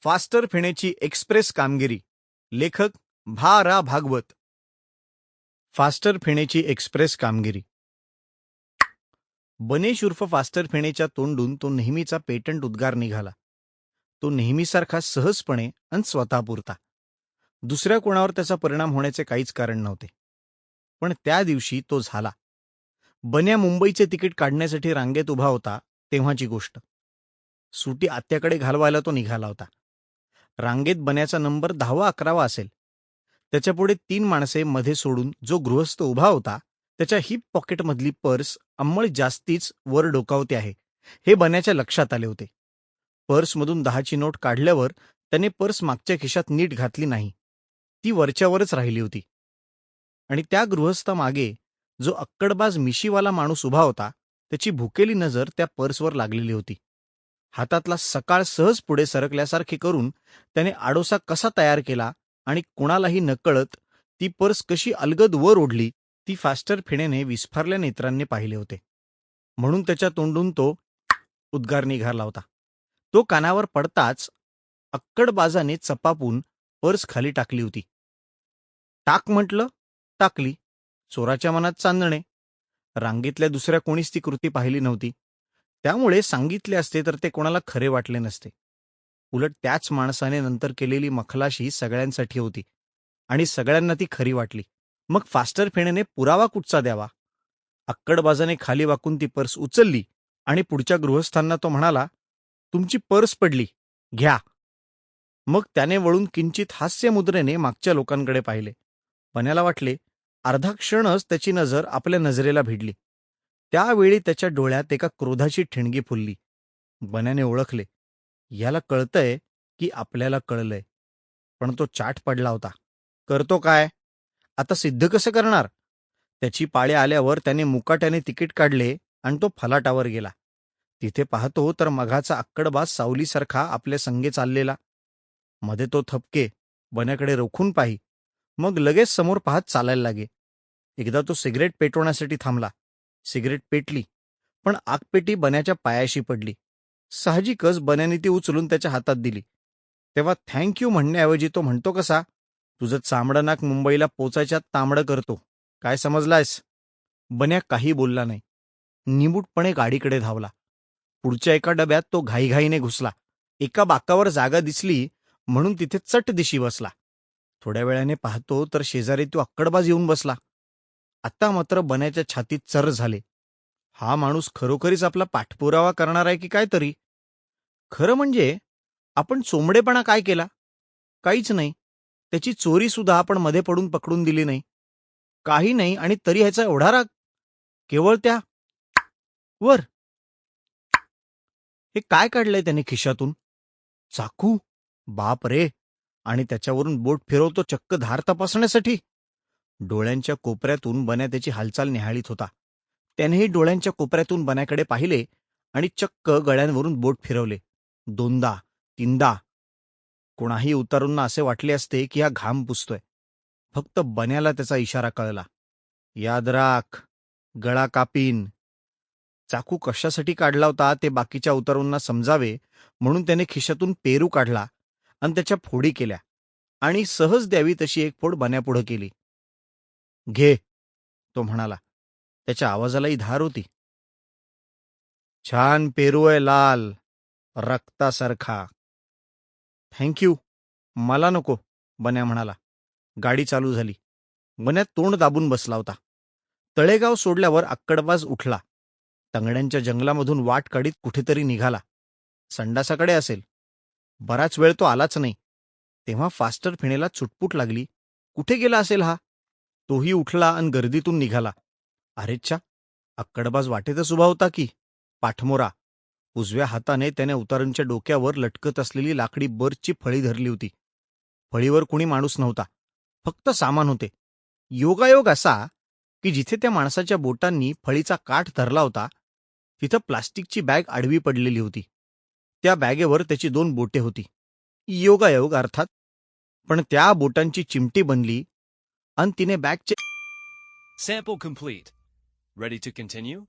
Faster फेण्याची express कामगिरी. लेखक भा रा भागवत. फास्टर फेण्याची एक्सप्रेस कामगिरी. बनेश उर्फ फास्टर फेणेच्या तोंडून तो नेहमीचा पेटंट उद्गार निघाला. तो नेहमीसारखा सहजपणे आणि स्वतःपुरता. दुसऱ्या कोणावर त्याचा परिणाम होण्याचे काहीच कारण नव्हते. पण त्या दिवशी तो झाला. बन्या मुंबईचे तिकीट काढण्यासाठी रांगेत उभा होता तेव्हाची गोष्ट. सुटी आत्याकडे घालवायला तो निघाला होता. रांगेत बन्याचा नंबर 10वा-11वा असेल. त्याच्यापुढे 3 माणसे मध्ये सोडून जो गृहस्थ उभा होता त्याच्या हिप पॉकेटमधली पर्स अंमळ जास्तीच वर डोकावते आहे हे बन्याच्या लक्षात आले होते. पर्समधून 10ची नोट काढल्यावर त्याने पर्स मागच्या खिशात नीट घातली नाही. ती वरच्यावरच राहिली होती. आणि त्या गृहस्थामागे जो अक्कडबाज मिशीवाला माणूस उभा होता त्याची भुकेली नजर त्या पर्सवर लागलेली होती. हातातला सकाळ सहज पुढे सरकल्यासारखे करून त्याने आडोसा कसा तयार केला आणि कुणालाही नकळत ती पर्स कशी अलगद वर ओढली ती फास्टर फेण्याने विस्फारल्या नेत्रांनी पाहिले होते. म्हणून त्याच्या तोंडून तो उद्गार निघाला होता. तो कानावर पडताच अक्कडबाजाने चपापून पर्स खाली टाकली होती. टाक म्हटलं, टाकली. चोराच्या मनात चांदणे. रांगेतल्या दुसऱ्या कोणीच ती कृती पाहिली नव्हती. त्यामुळे सांगितले असते तर ते कोणाला खरे वाटले नसते. उलट त्याच माणसाने नंतर केलेली मखलाशी सगळ्यांसाठी होती आणि सगळ्यांना ती खरी वाटली. मग फास्टर फेण्याने पुरावा कुठचा द्यावा? अक्कडबाजाने खाली वाकून ती पर्स उचलली आणि पुढच्या गृहस्थांना तो म्हणाला, तुमची पर्स पडली, घ्या. मग त्याने वळून किंचित हास्यमुद्रेने मागच्या लोकांकडे पाहिले. बन्याला वाटले अर्धा क्षणच त्याची नजर आपल्या नजरेला भिडली. त्यावेळी त्याच्या डोळ्यात एका क्रोधाची ठिणगी फुलली. बन्याने ओळखले, याला कळतंय की आपल्याला कळलंय. पण तो चाट पडला होता. करतो काय? आता सिद्ध कसं करणार? त्याची पाळी आल्यावर त्याने मुकाट्याने तिकीट काढले आणि तो फलाटावर गेला. तिथे पाहतो तर मघाचा अक्कडबाज सावलीसारखा आपल्या संगे चाललेला. मध्ये तो थपके बन्याकडे रोखून पाही, मग लगेच समोर पाहत चालायला लागे. एकदा तो सिगरेट पेटवण्यासाठी थांबला. सिगरेट पेटली, पण आगपेटी बन्याच्या पायाशी पडली. साहजिकच बन्याने ती उचलून त्याच्या हातात दिली. तेव्हा थँक्यू म्हणण्याऐवजी तो म्हणतो कसा, तुझं चामडं नाक मुंबईला पोचायच्या तांबडं करतो, काय समजलायस? बन्या काही बोलला नाही. निमूटपणे गाडीकडे धावला. पुढच्या एका डब्यात तो घाईघाईने घुसला. एका बाकावर जागा दिसली म्हणून तिथे चट दिशी बसला. थोड्या वेळाने पाहतो तर शेजारी तो अक्कडबाज येऊन बसला. आता मात्र बन्याच्या छातीत चर झाले. हा माणूस खरोखरीच आपला पाठपुरावा करणार आहे की काय तरी. खरं म्हणजे आपण चोंबडेपणा काय केला? काहीच नाही. त्याची चोरी सुद्धा आपण मध्ये पडून पकडून दिली नाही. काही नाही आणि तरी ह्याचा एवढा राग. केवळ त्या वर. हे काय काढलंय त्याने खिशातून? चाकू? बाप रे. आणि त्याच्यावरून बोट फिरवतो चक्क धार तपासण्यासाठी. डोळ्यांच्या कोपऱ्यातून बन्या त्याची हालचाल निहाळीत होता. त्यानेही डोळ्यांच्या कोपऱ्यातून बन्याकडे पाहिले आणि चक्क गळ्यांवरून बोट फिरवले. 2दा 3दा. कोणाही उतारूंना असे वाटले असते की हा घाम पुसतोय. फक्त बन्याला त्याचा इशारा कळला. याद राख, गळा कापीन. चाकू कशासाठी काढला होता ते बाकीच्या उतारूंना समजावे म्हणून त्याने खिशातून पेरू काढला आणि त्याच्या फोडी केल्या आणि सहज द्यावी तशी एक फोड बन्यापुढं केली. घे, तो म्हणाला. त्याच्या आवाजालाही धार होती. छान पेरू आहे, लाल, रक्तासारखा. थँक्यू, मला नको, बन्या म्हणाला. गाडी चालू झाली. बन्या तोंड दाबून बसला होता. तळेगाव सोडल्यावर अक्कडबाज उठला. तंगड्यांच्या जंगलामधून वाट काढीत कुठेतरी निघाला. संडासाकडे असेल. बराच वेळ तो आलाच नाही. तेव्हा फास्टर फेणेला चुटपुट लागली. कुठे गेला असेल हा? तोही उठला आणि गर्दीतून निघाला. अरेच्छा, अक्कडबाज वाटेतच उभा होता की. पाठमोरा. उजव्या हाताने त्याने उतारूंच्या डोक्यावर लटकत असलेली लाकडी बर्चची फळी धरली होती. फळीवर कुणी माणूस नव्हता. फक्त सामान होते. योगायोग असा की जिथे त्या माणसाच्या बोटांनी फळीचा काठ धरला होता तिथं प्लास्टिकची बॅग आडवी पडलेली होती. त्या बॅगेवर त्याची 2 बोटे होती. योगायोग अर्थात. पण त्या बोटांची चिमटी बनली आणि तिने बॅगचे Sample complete. Ready to continue?